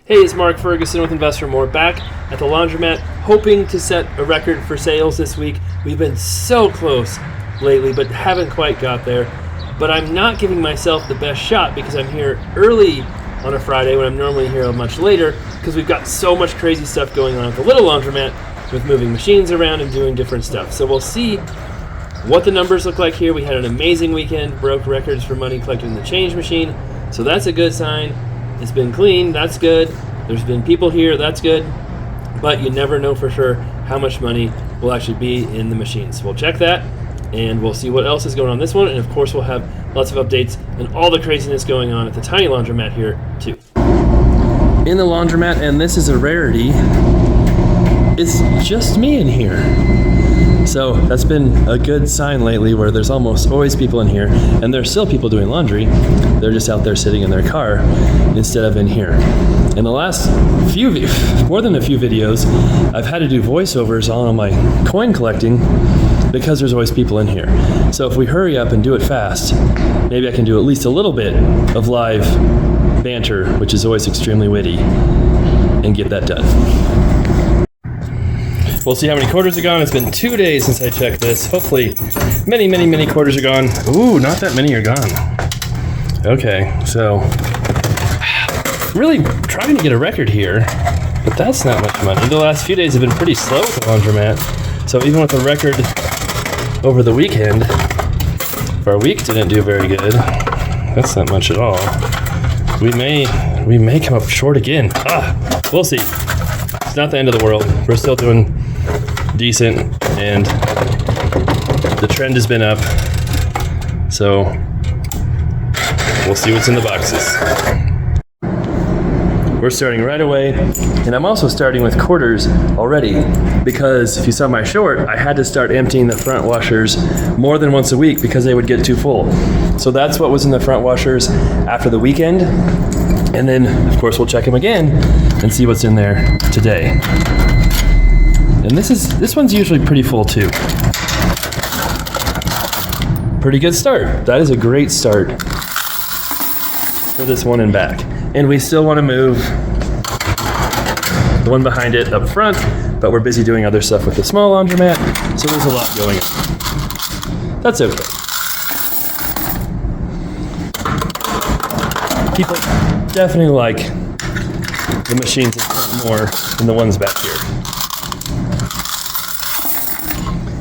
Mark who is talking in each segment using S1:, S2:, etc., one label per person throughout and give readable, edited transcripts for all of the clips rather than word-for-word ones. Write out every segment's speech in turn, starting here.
S1: Hey, it's Mark Ferguson with Invest for More, back at the Laundromat, hoping to set a record for sales this week. We've been so close lately, but haven't quite got there. But I'm not giving myself the best shot because I'm here early on a Friday when I'm normally here much later, because we've got so much crazy stuff going on at the little Laundromat with moving machines around and doing different stuff. So we'll see what the numbers look like here. We had an amazing weekend, broke records for money collected in the change machine, so that's a good sign. It's been clean, that's good. There's been people here, that's good. But you never know for sure how much money will actually be in the machines. We'll check that, and we'll see what else is going on this one. And of course, we'll have lots of updates and all the craziness going on at the tiny Laundromat here, too. In the Laundromat, and this is a rarity, it's just me in here. So that's been a good sign lately, where there's almost always people in here, and there's still people doing laundry. They're just out there sitting in their car instead of in here. In the last more than a few videos, I've had to do voiceovers on my coin collecting because there's always people in here. So if we hurry up and do it fast, maybe I can do at least a little bit of live banter, which is always extremely witty, and get that done. We'll see how many quarters are gone. It's been 2 days since I checked this. Hopefully, many, many, many quarters are gone. Ooh, not that many are gone. Okay, so really trying to get a record here, but that's not much money. The last few days have been pretty slow with the Laundromat. So even with a record over the weekend, if our week didn't do very good, that's not much at all. We may come up short again. We'll see. It's not the end of the world. We're still doing decent, and the trend has been up, so we'll see what's in the boxes. We're starting right away, and I'm also starting with quarters already, because if you saw my short, I had to start emptying the front washers more than once a week because they would get too full. So that's what was in the front washers after the weekend, and then of course we'll check them again and see what's in there today. And this one's usually pretty full too. Pretty good start. That is a great start for this one and back. And we still want to move the one behind it up front, but we're busy doing other stuff with the small Laundromat, so there's a lot going on. That's okay. People definitely like the machines in front more than the ones back here.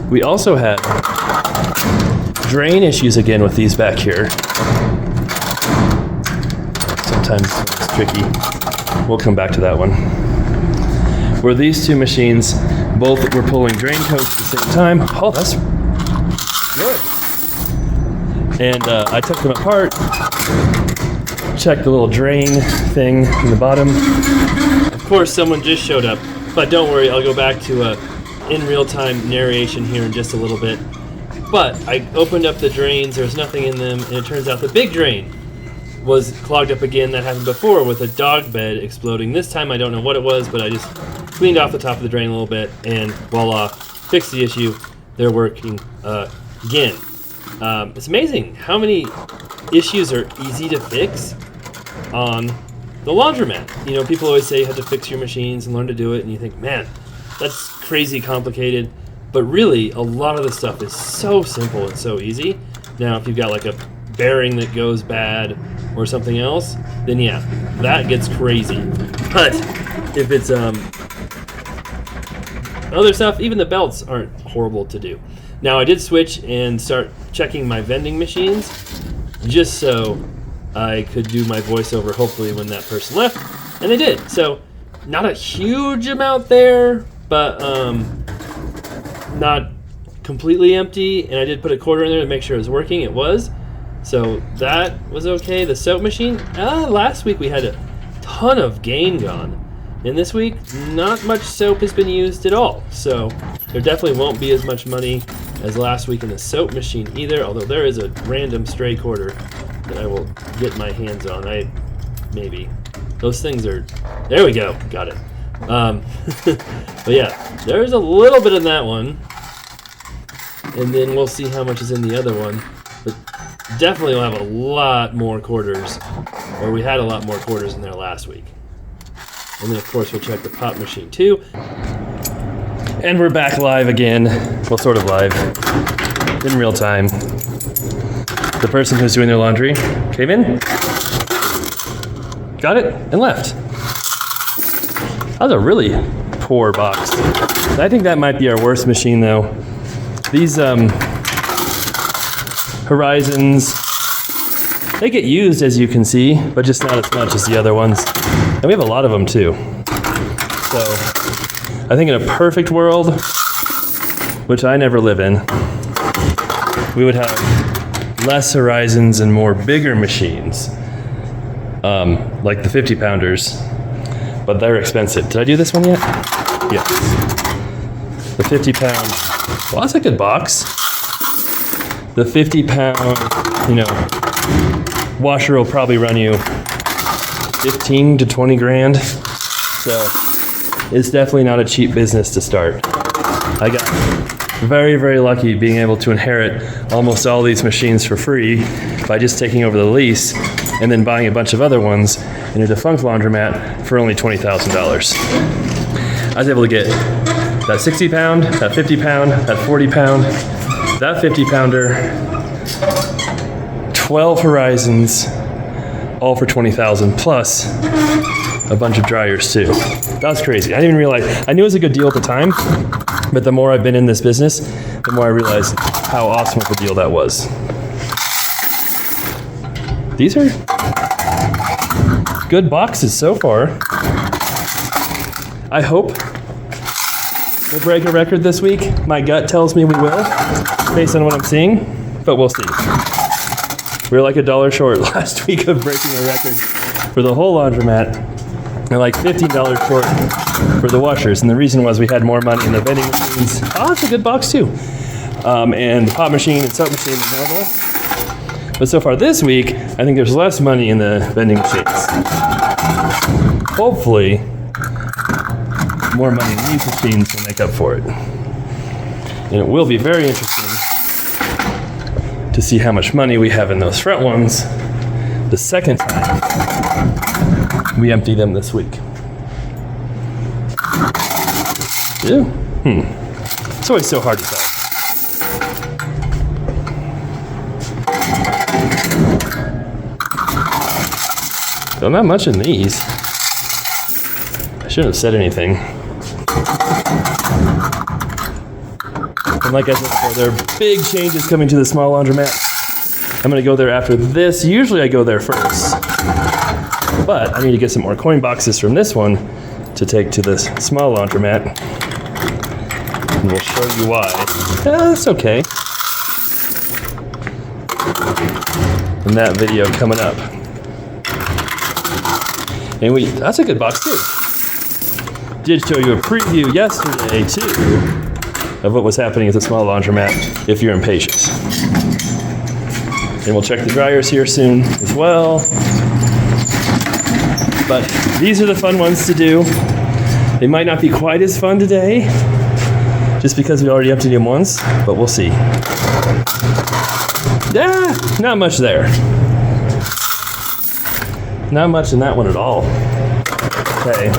S1: We also had drain issues again with these back here. Sometimes it's tricky. We'll come back to that one. Where these two machines both were pulling drain codes at the same time. Oh, that's good. And I took them apart, checked the little drain thing in the bottom. Of course, someone just showed up, but don't worry, I'll go back to in real-time narration here in just a little bit. But I opened up the drains, there's nothing in them, and it turns out the big drain was clogged up again. That happened before with a dog bed exploding. This time I don't know what it was, but I just cleaned off the top of the drain a little bit, and voila, fixed the issue. They're working again. It's amazing how many issues are easy to fix on the Laundromat. You know, people always say you have to fix your machines and learn to do it, and you think, man, that's crazy complicated. But really, a lot of the stuff is so simple and so easy. Now, if you've got like a bearing that goes bad or something else, then yeah, that gets crazy. But if it's other stuff, even the belts aren't horrible to do. Now, I did switch and start checking my vending machines just so I could do my voiceover hopefully when that person left, and they did. So not a huge amount there, but not completely empty, and I did put a quarter in there to make sure it was working. It was. So that was okay. The soap machine, last week we had a ton of gain gone. And this week, not much soap has been used at all. So there definitely won't be as much money as last week in the soap machine either, although there is a random stray quarter that I will get my hands on. Maybe. Those things are, there we go, got it. But yeah, there's a little bit in that one. And then we'll see how much is in the other one. But definitely will have a lot more quarters, or we had a lot more quarters in there last week. And then of course we'll check the pop machine too. And we're back live again. Well, sort of live. In real time. The person who's doing their laundry came in, got it, and left. That was a really poor box. I think that might be our worst machine though. These Horizons, they get used as you can see, but just not as much as the other ones. And we have a lot of them too. So I think in a perfect world, which I never live in, we would have less Horizons and more bigger machines, like the 50 pounders, but they're expensive. Did I do this one yet? Yes. The 50 pound, well, that's a good box. The 50 pound, washer will probably run you 15 to 20 grand. So it's definitely not a cheap business to start. I got very, very lucky being able to inherit almost all these machines for free by just taking over the lease and then buying a bunch of other ones in a defunct laundromat for only $20,000. I was able to get that 60 pound, that 50 pound, that 40 pound, that 50 pounder, 12 Horizons, all for $20,000 plus a bunch of dryers too. That was crazy. I didn't even realize, I knew it was a good deal at the time, but the more I've been in this business, the more I realized how awesome of a deal that was. These are good boxes so far. I hope we'll break a record this week. My gut tells me we will, based on what I'm seeing, but we'll see. We were like $1 short last week of breaking a record for the whole laundromat, and like $15 short for the washers. And the reason was we had more money in the vending machines. Oh, it's a good box too. And the pop machine and soap machine than normal. But so far this week, I think there's less money in the vending machines. Hopefully, more money in these machines will make up for it. And it will be very interesting to see how much money we have in those front ones the second time we empty them this week. Yeah. It's always so hard to tell. So not much in these. I shouldn't have said anything. And like I said before, there are big changes coming to the small laundromat. I'm gonna go there after this. Usually I go there first. But I need to get some more coin boxes from this one to take to this small laundromat. And we'll show you why. That's okay. In that video coming up. And that's a good box too. Did show you a preview yesterday too of what was happening at the small laundromat if you're impatient. And we'll check the dryers here soon as well. But these are the fun ones to do. They might not be quite as fun today, just because we already emptied them once, but we'll see. Yeah, not much there. Not much in that one at all. Okay.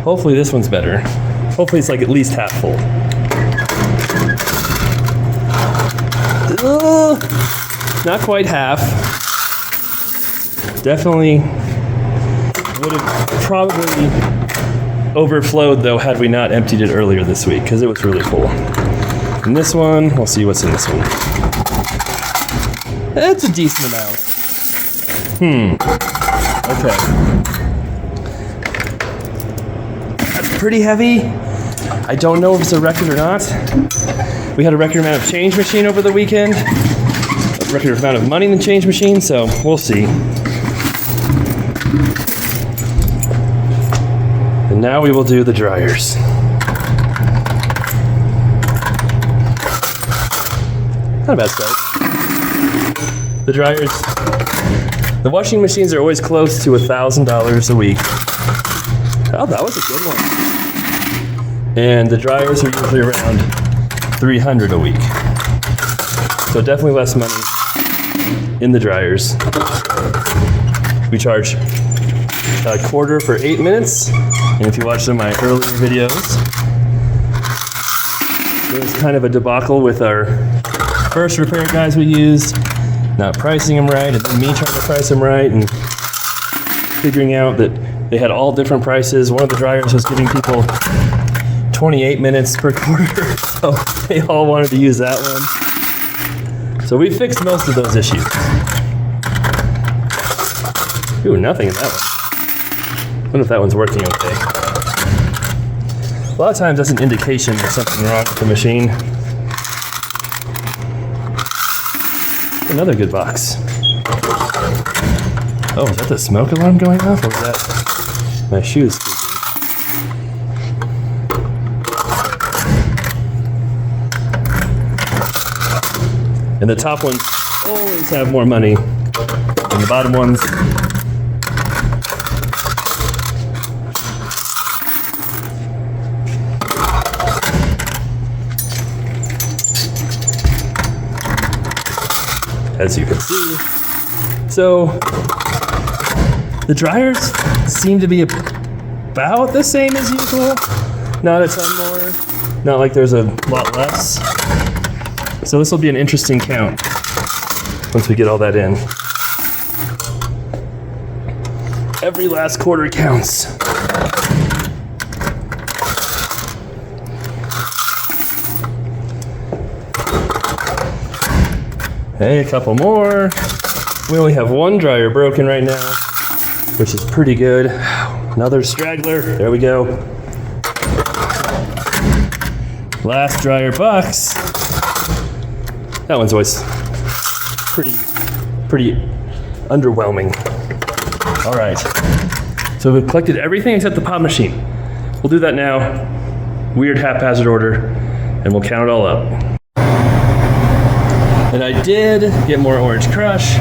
S1: Hopefully this one's better. Hopefully it's like at least half full. Not quite half. Definitely would have probably overflowed though had we not emptied it earlier this week because it was really full. And this one, we'll see what's in this one. That's a decent amount. Okay. That's pretty heavy. I don't know if it's a record or not. We had a record amount of change machine over the weekend. A record amount of money in the change machine, so we'll see. And now we will do the dryers. Not a bad start. The dryers, the washing machines are always close to $1,000 a week. Oh, that was a good one. And the dryers are usually around $300 a week. So definitely less money in the dryers. We charge a quarter for 8 minutes. And if you watch some of my earlier videos, it was kind of a debacle with our first repair guys we used, not pricing them right, and then me trying to price them right, and figuring out that they had all different prices. One of the dryers was giving people 28 minutes per quarter, so they all wanted to use that one. So we fixed most of those issues. Ooh, nothing in that one. I wonder if that one's working okay. A lot of times that's an indication there's something wrong with the machine. Another good box. Oh, is that the smoke alarm going off, or is that my shoes squeaking? And the top ones always have more money than the bottom ones. As you can see. So the dryers seem to be about the same as usual. Not a ton more. Not like there's a lot less. So this will be an interesting count once we get all that in. Every last quarter counts. Hey, a couple more. We only have one dryer broken right now, which is pretty good. Another straggler. There we go. Last dryer box. That one's always pretty underwhelming. All right. So we've collected everything except the pop machine. We'll do that now. Weird haphazard order, and we'll count it all up. And I did get more Orange Crush.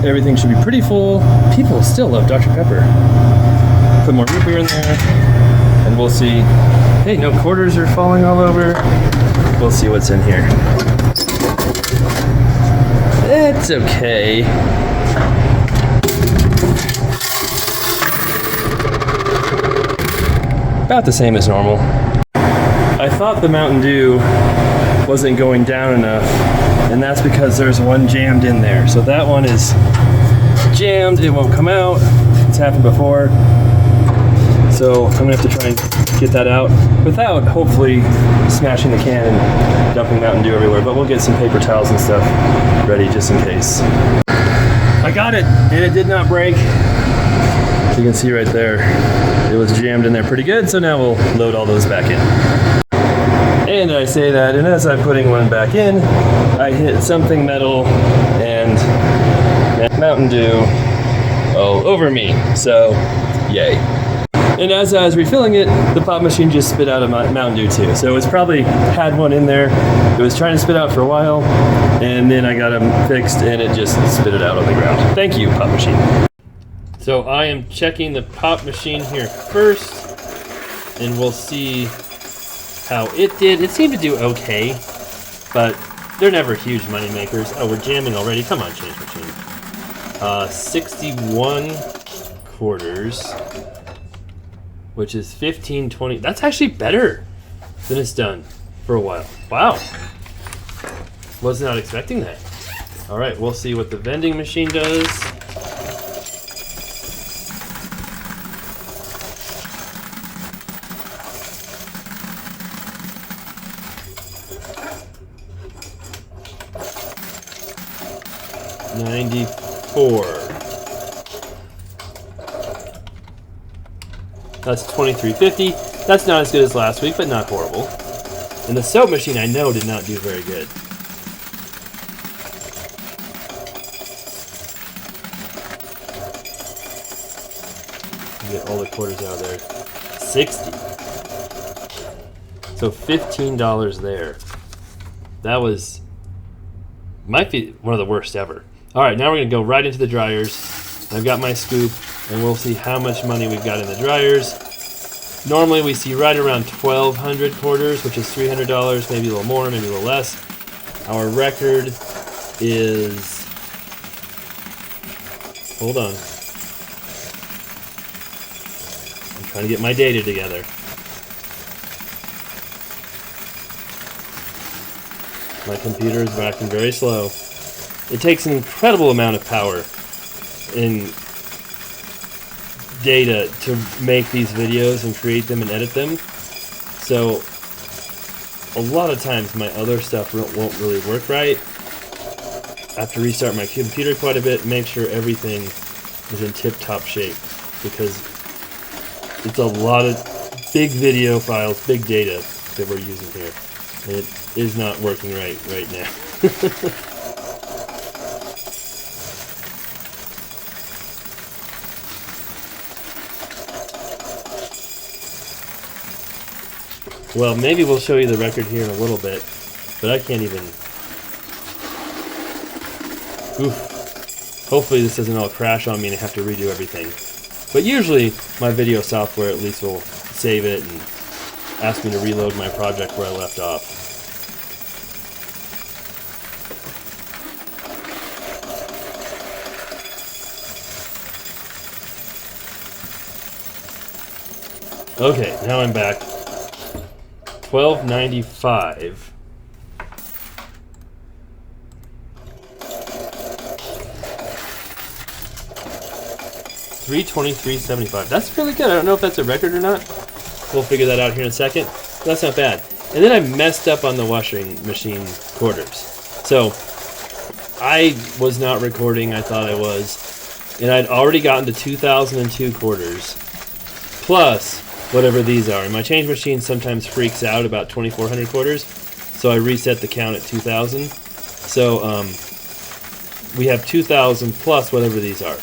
S1: Everything should be pretty full. People still love Dr. Pepper. Put more root beer in there, and we'll see. Hey, no quarters are falling all over. We'll see what's in here. It's okay. About the same as normal. I thought the Mountain Dew wasn't going down enough, and that's because there's one jammed in there. So that one is jammed, it won't come out. It's happened before. So I'm gonna have to try and get that out without hopefully smashing the can and dumping Mountain Dew everywhere, but we'll get some paper towels and stuff ready just in case. I got it, and it did not break. You can see right there, it was jammed in there pretty good, so now we'll load all those back in. And I say that, and as I'm putting one back in, I hit something metal and Mountain Dew all over me, so yay. And as I was refilling it, the pop machine just spit out a Mountain Dew too. So it's probably had one in there. It was trying to spit out for a while, and then I got them fixed, and it just spit it out on the ground. Thank you, pop machine. So I am checking the pop machine here first, and we'll see how it did. It seemed to do okay, but they're never huge money makers. Oh, we're jamming already. Come on, change machine. 61 quarters, which is 15.20. That's actually better than it's done for a while. Wow. Was not expecting that. All right, we'll see what the vending machine does. $94. That's $23.50. That's not as good as last week, but not horrible. And the soap machine, I know, did not do very good. Get all the quarters out of there. 60. So $15 there. That was, might be one of the worst ever. All right, now we're gonna go right into the dryers. I've got my scoop, and we'll see how much money we've got in the dryers. Normally we see right around 1,200 quarters, which is $300, maybe a little more, maybe a little less. Our record is, hold on, trying to get my data together. My computer is acting very slow. It takes an incredible amount of power in data to make these videos and create them and edit them. So a lot of times my other stuff won't really work right. I have to restart my computer quite a bit, make sure everything is in tip-top shape, because it's a lot of big video files, big data that we're using here, and it is not working right now. Well, maybe we'll show you the record here in a little bit, but I can't even... Oof. Hopefully this doesn't all crash on me and I have to redo everything. But usually my video software at least will save it and ask me to reload my project where I left off. Okay, now I'm back. $12.95. $323.75. That's really good. I don't know if that's a record or not. We'll figure that out here in a second. That's not bad. And then I messed up on the washing machine quarters. So I was not recording. I thought I was. And I'd already gotten to 2002 quarters. Plus whatever these are. And my change machine sometimes freaks out about 2400 quarters. So I reset the count at 2000. So we have 2000 plus whatever these are.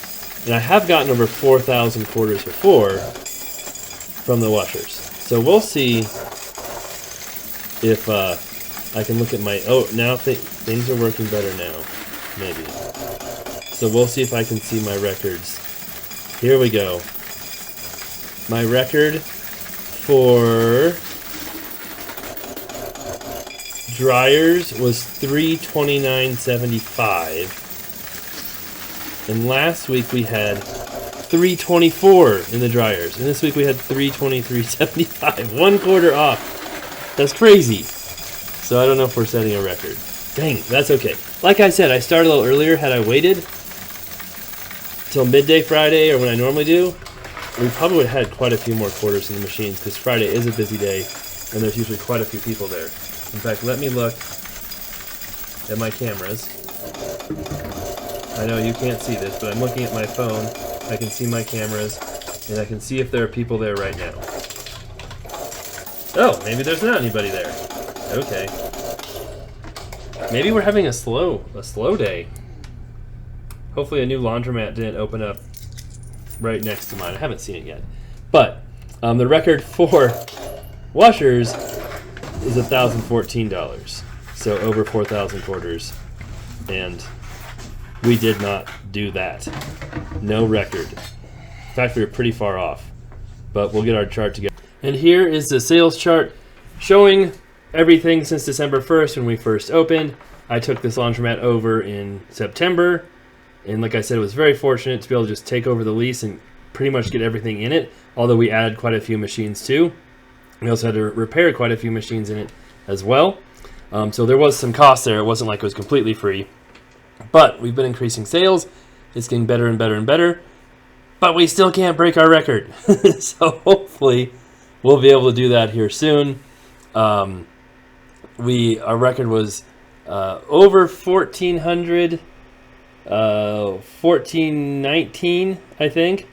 S1: And I have gotten over 4,000 quarters before from the washers. So we'll see if I can look at my... Oh, now things are working better now. Maybe. So we'll see if I can see my records. Here we go. My record for dryers was $329.75. And last week we had $324 in the dryers. And this week we had $323.75. 1 quarter off. That's crazy. So I don't know if we're setting a record. Dang, that's okay. Like I said, I started a little earlier. Had I waited till midday Friday or when I normally do, we probably would have had quite a few more quarters in the machines, because Friday is a busy day and there's usually quite a few people there. In fact, let me look at my cameras. I know you can't see this, but I'm looking at my phone. I can see my cameras, and I can see if there are people there right now. Oh, maybe there's not anybody there. Okay. Maybe we're having a slow day. Hopefully a new laundromat didn't open up right next to mine. I haven't seen it yet. But the record for washers is $1,014. So over 4,000 quarters. And we did not do that. No record. In fact, we were pretty far off. But we'll get our chart together. And here is the sales chart showing everything since December 1st when we first opened. I took this laundromat over in September. And like I said, it was very fortunate to be able to just take over the lease and pretty much get everything in it. Although we added quite a few machines too. We also had to repair quite a few machines in it as well. So there was some cost there. It wasn't like it was completely free. But we've been increasing sales. It's getting better and better and better. But we still can't break our record. So hopefully we'll be able to do that here soon. Our record was over 1,400, 1,419, I think.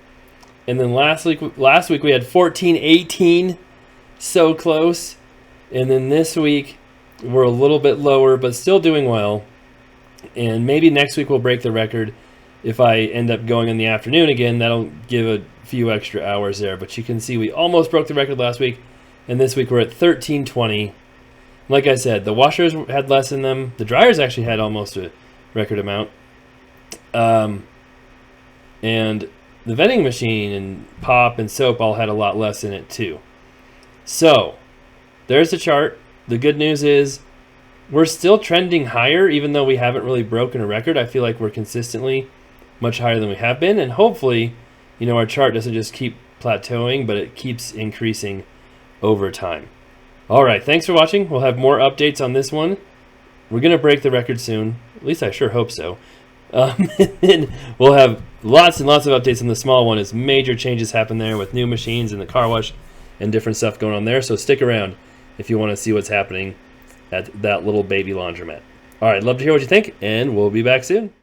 S1: And then last week we had 1,418. So close. And then this week we're a little bit lower, but still doing well. And maybe next week we'll break the record. If I end up going in the afternoon again, that'll give a few extra hours there. But you can see we almost broke the record last week. And this week we're at 1,320. Like I said, the washers had less in them. The dryers actually had almost a record amount. And the vending machine and pop and soap all had a lot less in it too. So there's the chart. The good news is we're still trending higher, even though we haven't really broken a record. I feel like we're consistently much higher than we have been. And hopefully, our chart doesn't just keep plateauing, but it keeps increasing over time. All right, thanks for watching. We'll have more updates on this one. We're going to break the record soon. At least I sure hope so. And we'll have lots and lots of updates on the small one as major changes happen there with new machines in the car wash and different stuff going on there. So stick around if you want to see what's happening at that little baby laundromat. All right, love to hear what you think, and we'll be back soon.